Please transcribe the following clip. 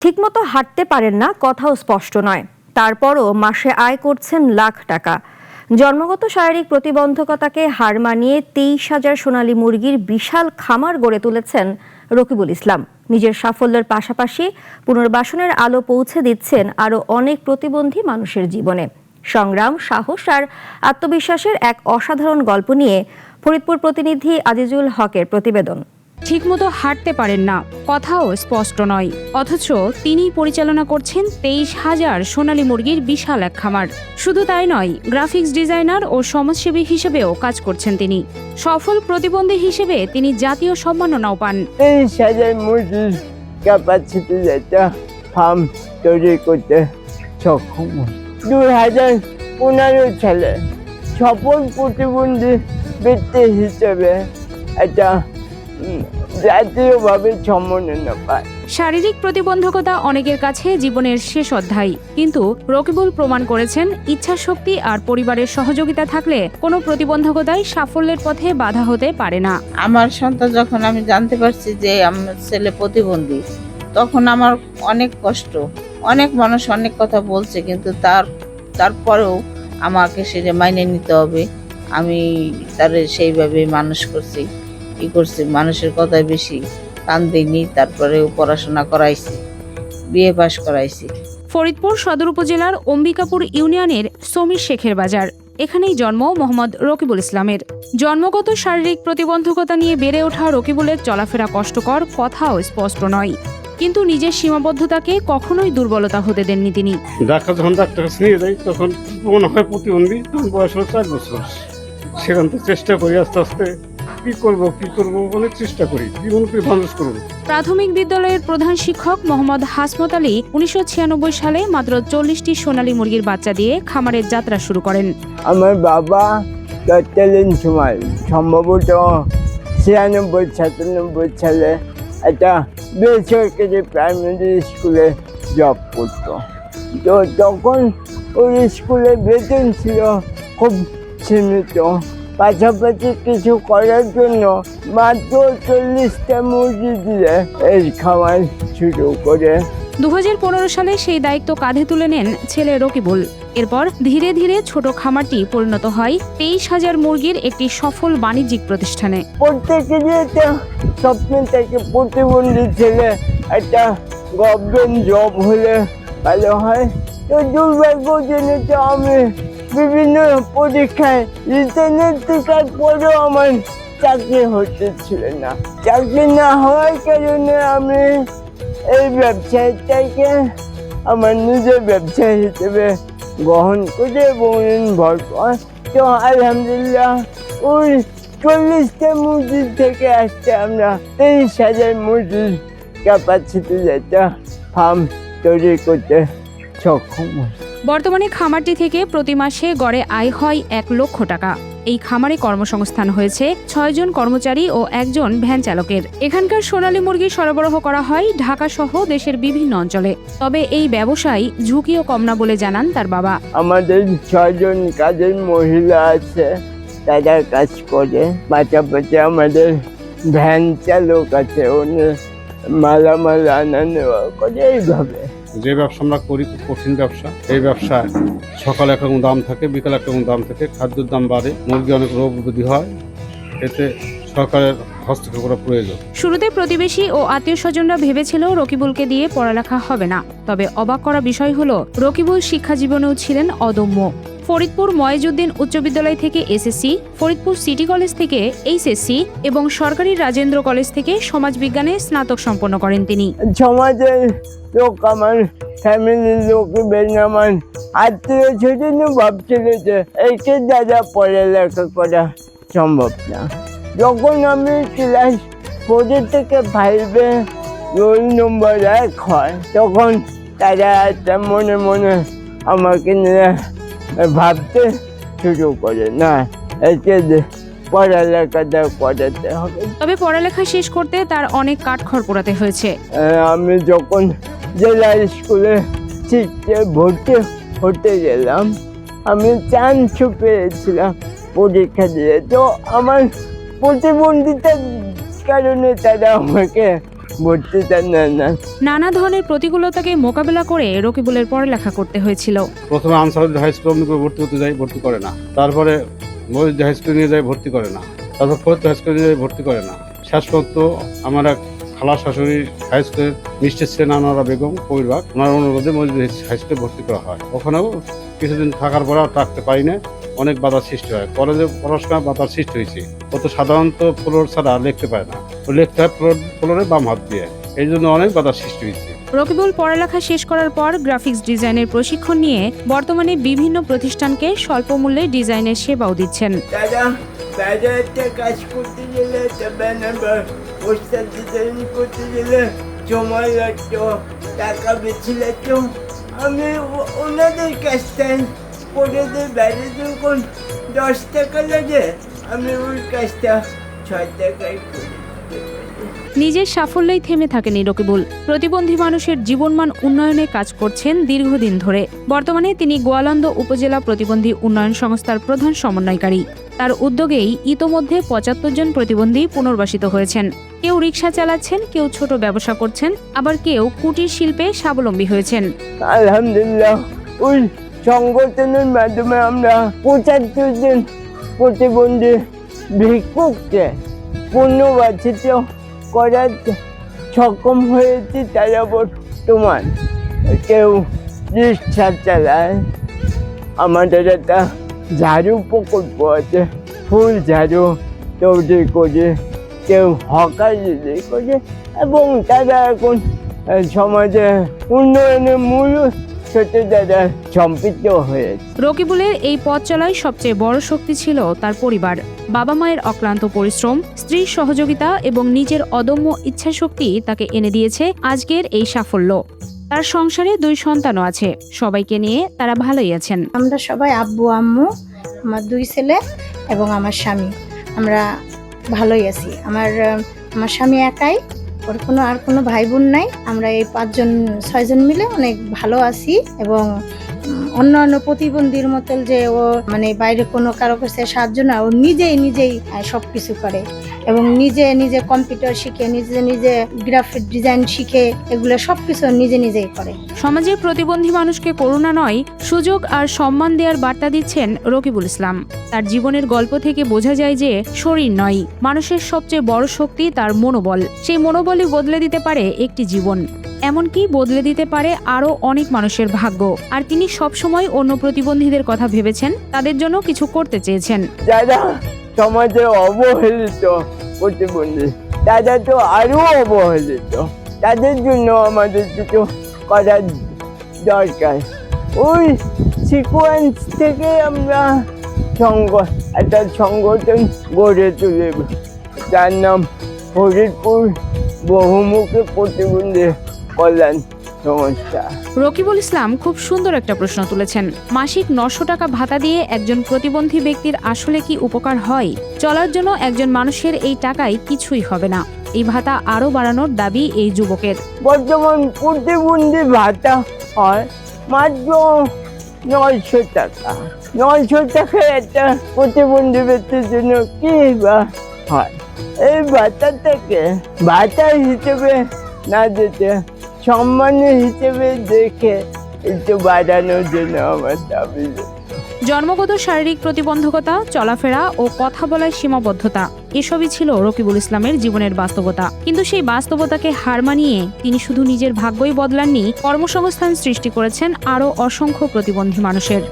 ঠিকমতো হাঁটতে পারেন না, কথাও স্পষ্ট নয়, তারপরও মাসে আয় করছেন লাখ টাকা। জন্মগত শারীরিক প্রতিবন্ধকতাকে হার মানিয়ে 23,000 সোনালী মুরগির বিশাল খামার গড়ে তুলেছেন রকিবুল ইসলাম। নিজের সাফল্যের পাশাপাশি পুনর্বাসনের আলো পৌঁছে দিচ্ছেন আরও অনেক প্রতিবন্ধী মানুষের জীবনে। সংগ্রাম, সাহস আর আত্মবিশ্বাসের এক অসাধারণ গল্প নিয়ে ফরিদপুর প্রতিনিধি আজিজুল হকের প্রতিবেদন। ঠিকমতো হাঁটতে পারেন না, কথাও স্পষ্ট নয়, অথচ তিনিই পরিচালনা করছেন 23,000 সোনালী মুরগির বিশাল এক খামার। শুধু তাই নয়, গ্রাফিক্স ডিজাইনার ও সমাজসেবী হিসেবেও কাজ করছেন তিনি। সফল প্রতিবন্ধী হিসেবে তিনি জাতীয় সম্মাননাও পান। 23,000 মুরগির ক্যাপাসিটি একটা ফার্ম তৈরি করতে সক্ষম। 2015 সালে সফল প্রতিবন্ধী ব্যক্তি হিসেবে একটা জাতীয়ভাবে সম্মাননা পায়। শারীরিক প্রতিবন্ধকতা অনেকের কাছে জীবনের শেষ অধ্যায়, কিন্তু রকিবুল প্রমাণ করেছেন ইচ্ছাশক্তি আর পরিবারের সহযোগিতা থাকলে কোনো প্রতিবন্ধকতাই সাফল্যের পথে বাধা হতে পারে না। আমার সন্তান যখন আমি জানতে পারছি যে আমার ছেলে প্রতিবন্ধী, তখন আমার অনেক কষ্ট। অনেক মানুষ অনেক কথা বলছে, কিন্তু তারপরেও আমাকে সেটা মাইনে নিতে হবে। আমি তার সেইভাবে মানুষ করছি, মানুষের কথায় বেশি কান দিইনি। তারপরেও পড়াশোনা করাইছি, বিএ পাস করাইছি। ফরিদপুর সদর উপজেলার অম্বিকাপুর ইউনিয়নের সমীর শেখের বাজার। এখানেই জন্ম মোহাম্মদ রকিবুল ইসলামের। জন্মগত শারীরিক প্রতিবন্ধকতা নিয়ে বেড়ে ওঠা রকিবুলের চলাফেরা কষ্টকর, কথাও স্পষ্ট নয়, কিন্তু নিজের সীমাবদ্ধতাকে কখনোই দুর্বলতা হতে দেননি তিনি। যখন ডাক্তার কাছে নিয়ে যাই, তখন মনে হয় প্রতিবন্ধী। তখন বয়স হলো 4 বছর। সেখান থেকে চেষ্টা করি আস্তে আস্তে কি করব অনেক চেষ্টা করি, জীবন করে মানুষ করব। প্রাথমিক বিদ্যালয়ের প্রধান শিক্ষক মোহাম্মদ হাসমত আলী 1996 সালে মাত্র 40টি সোনালী মুরগির বাচ্চা দিয়ে খামারের যাত্রা শুরু করেন। আমার বাবা তৎকালীন সময় সম্ভবত 96-97 সালে একটা বেসরকারি প্রাইমারি স্কুলে জব করত। তো তখন ওই স্কুলে বেতন ছিল খুব সীমিত, পাশাপাশি কিছু করার জন্য মাত্র 40টা মুরগি দিয়ে এই খামার শুরু করে। 2015 সালে সেই দায়িত্ব কাঁধে তুলে নেন ছেলে রকিবুল। এরপর ধীরে ধীরে ছোট খামারটি পরিণত হয় 23,000 মুরগির একটি সফল বাণিজ্যিক প্রতিষ্ঠানে। প্রত্যেকেরই একটা স্বপ্ন থেকে প্রতিবন্ধী ছেলে একটা গভর্নমেন্ট জব হলে ভালো হয়। তো দুর্ভাগ্যজনক আমি বিভিন্ন পরীক্ষায় রিটার্নের টিকার পরেও আমার চাকরি হচ্ছিল না। চাকরি না হওয়ার কারণে আমি এই ব্যবসাটাকে আমার নিজের ব্যবসা হিসেবে গ্রহণ করে এবং নির্ভর করি। তো আলহামদুলিল্লাহ ওই 40টা মুরগির থেকে আজকে আমরা 23,000 মুরগির ক্যাপাসিটি একটা ফার্ম তৈরি করতে সক্ষম। বর্তমানে খামারটি থেকে প্রতি মাসে গড়ে আয় হয় 1 লক্ষ টাকা। এই খামারে কর্মসংস্থান হয়েছে 6 জন কর্মচারী ও 1 জন ভ্যান চালকের। এখানকার সোনালী মুরগি সরবরাহ করা হয় ঢাকা সহ দেশের বিভিন্ন অঞ্চলে। তবে এই ব্যবসায় ঝুঁকিও কম না বলে জানান তার বাবা। আমাদের 6 জন কাজের মহিলা আছে, তারা কাজ করে। পাশাপাশি আমাদের ভ্যান চালক আছে, উনি মালামাল আনা নেওয়া করে। এইভাবে যে ব্যবসা আমরা করি খুব কঠিন ব্যবসা। এই ব্যবসায় সকালে একরকম দাম থাকে, বিকালে একরকম দাম থাকে, খাদ্যের দাম বাড়ে, মুরগি অনেক রোগ বৃদ্ধি হয়, এতে সরকারের হস্তক্ষেপ করা প্রয়োজন। শুরুতে প্রতিবেশী ও আত্মীয় স্বজনরা ভেবেছিল রকিবুলকে দিয়ে পড়ালেখা হবে না। তবে অবাক করা বিষয় হলো, রকিবুল শিক্ষা জীবনেও ছিলেন অদম্য। ফরিদপুর ময়েজউদ্দিন উচ্চ বিদ্যালয় থেকে এসএসসি, ফরিদপুর সিটি কলেজ থেকে এইচএসসি এবং সরকারি রাজেন্দ্র কলেজ থেকে সমাজবিজ্ঞানে স্নাতক সম্পন্ন করেন তিনি। সমাজের লোক, আমার ফ্যামিলির লোক, আমার আত্মীয় স্বজন ভাবছিল যে এইকে দাদা পড়ালেখা করা সম্ভব না। যখন আমি ক্লাস 4 থেকে 5-এ রোল নম্বর 1 হয়, তখন তারা একটা মনে মনে আমাকে নিয়ে ভাবতে শুরু করে, না একে পড়ালেখাটা করাতে হবে। তবে পড়ালেখা শেষ করতে তার অনেক কাঠখড় পোড়াতে হয়েছে। আমি যখন জেলা স্কুলে শিখতে ভর্তি হতে গেলাম, আমি চান্স পেয়েছিলাম পরীক্ষা দিয়ে। তো আমার প্রতিবন্ধিতার কারণে তারা আমাকে ভর্তিটা নেয় না। নানা ধরনের প্রতিকূলতাকে মোকাবেলা করে রকিবুলের পড়ালেখা করতে হয়েছিল। প্রথমে আনসার হাই স্কুল ভর্তি করতে যাই, ভর্তি করে না। তারপরে মসজিদ হাই স্কুল নিয়ে যাই, ভর্তি করে না। তারপর ফোর্থ হাই স্কুল নিয়ে যাই, ভর্তি করে না। শেষ পর্যন্ত আমার এক খালা শাশুড়ি হাই স্কুলের মিস্টার সেনানারা বেগম কবিরবাগ, ওনার অনুরোধে মসজিদ হাই স্কুলে ভর্তি করা হয়। ওখানেও কিছুদিন থাকার পরে আর থাকতে পারি না, অনেক বাধার সৃষ্টি হয়। কলেজে পড়াশোনায় বাধার সৃষ্টি হয়েছে। ও তো সাধারণত ফ্লোর ছাড়া লিখতে পারে না, ও লিখতে হয় ফ্লোরে বাম হাত দিয়ে, এই জন্য অনেক বাধার সৃষ্টি হয়েছে। রকিবুল পড়ালেখা শেষ করার পর গ্রাফিক্স ডিজাইনের প্রশিক্ষণ নিয়ে বর্তমানে বিভিন্ন প্রতিষ্ঠানকে স্বল্প মূল্যে ডিজাইনের সেবাও দিচ্ছেন। দাদা বাইরে একটা কাজ করতে গেলে, একটা ব্যানার বা পোস্টার ডিজাইন করতে গেলে সময় লাগতো, টাকা বেশি লাগতো। আমি ওনাদের কাজটাই করে দিই। বাইরে যখন 10 টাকা লাগে, আমি ওই কাজটা 6 টাকায় করে দিতে পারি। নিজের সাফল্যেই থেমে থাকেনি রকিবুল। প্রতিবন্ধী মানুষের জীবনমান উন্নয়নে কাজ করছেন দীর্ঘদিন ধরে। বর্তমানে তিনি গোয়ালন্দ উপজেলা প্রতিবন্ধী উন্নয়ন সংস্থার প্রধান সমন্বয়কারী। তার উদ্যোগেই ইতোমধ্যে 75 জন প্রতিবন্ধী পুনর্বাসিত হয়েছেন। কেউ রিকশা চালাচ্ছেন, কেউ ছোট ব্যবসা করছেন, আবার কেউ কুটির শিল্পে স্বাবলম্বী হয়েছেন। আলহামদুলিল্লাহ, ওই সংগঠনের মাধ্যমে আমরা 75 জন প্রতিবন্ধী ভিক্ষুককে পুনর্বাসিত করার সক্ষম হয়েছি। তারা বর্তমান কেউ রিক্সা চালায়, আমাদের একটা ঝাড়ু প্রকল্প আছে, ফুল ঝাড়ু তৈরি করে, কেউ হকারি করে, এবং তারা এখন সমাজে উন্নয়নের মূল সাথে তারা সম্পৃক্ত হয়েছে। রকিবুলের এই পথ চলায় সবচেয়ে বড় শক্তি ছিল তার পরিবার। বাবা মায়ের অক্লান্ত পরিশ্রম, স্ত্রীর সহযোগিতা এবং নিজের অদম্য ইচ্ছাশক্তি তাকে এনে দিয়েছে আজকের এই সাফল্য। তার সংসারে 2 সন্তানও আছে। সবাইকে নিয়ে তারা ভালোই আছেন। আমরা সবাই আব্বু আম্মু, আমার 2 ছেলে এবং আমার স্বামী, আমরা ভালোই আছি। আমার স্বামী একাই, ওর কোনো ভাই বোন নাই। আমরা এই 6 জন মিলে অনেক ভালো আছি। এবং অন্যান্য প্রতিবন্ধীর মতো যে ও মানে বাইরে কোনো কারো কাছে সাহায্য না, ও নিজেই সবকিছু করে এবং নিজে কম্পিউটার শিখে, নিজে গ্রাফিক ডিজাইন শিখে, এগুলো সবকিছু নিজেই করে। সমাজের প্রতিবন্ধী মানুষকে করুণা নয়, সুযোগ আর সম্মান দেওয়ার বার্তা দিচ্ছেন রকিবুল ইসলাম। তার জীবনের গল্প থেকে বোঝা যায় যে শরীর নয়, মানুষের সবচেয়ে বড় শক্তি তার মনোবল। সেই মনোবলই বদলে দিতে পারে একটি জীবন, এমনকি বদলে দিতে পারে আরো অনেক মানুষের ভাগ্য। আর তিনি সবসময় অন্য প্রতিবন্ধীদের কথা ভেবেছেন, তাদের জন্য কিছু করতে চেয়েছেন। যারা সমাজে অবহেলিত প্রতিবন্ধী, তারা তো আরো অবহেলিত, তাদের জন্য আমাদের কিছু করার দরকার। ওই সিকোয়েন্স থেকে আমরা একটা সংগঠন গড়ে তুলে, যার নাম ফরিদপুর বহুমুখী প্রতিবন্ধী কল্যাণ সংস্থা। রকিবুল ইসলাম খুব সুন্দর একটা প্রশ্ন তুলেছেন। মাসিক 900 টাকা ভাতা দিয়ে একজন প্রতিবন্ধী ব্যক্তির আসলে কি উপকার হয়? চলার জন্য একজন মানুষের এই টাকায় কিছুই হবে না। এই ভাতা আরো বাড়ানোর দাবি এই যুবকের। বর্তমান প্রতিবন্ধী ভাতা হয় মাত্র 900 টাকা। 900 টাকা একটা প্রতিবন্ধী ব্যক্তির জন্য কি বা হয়? এই ভাতা থেকে ভাতা হিসেবে না যেতে সম্মানের হিসেবে দেখে একটু বাড়ানোর জন্য আমার দাবি। জন্মগত শারীরিক প্রতিবন্ধকতা, চলাফেরা ও কথা বলার সীমাবদ্ধতা, এসবই ছিল রকিবুল ইসলামের জীবনের বাস্তবতা। কিন্তু সেই বাস্তবতাকে হার মানিয়ে তিনি শুধু নিজের ভাগ্যই বদলাননি, কর্মসংস্থান সৃষ্টি করেছেন আরও অসংখ্য প্রতিবন্ধী মানুষের।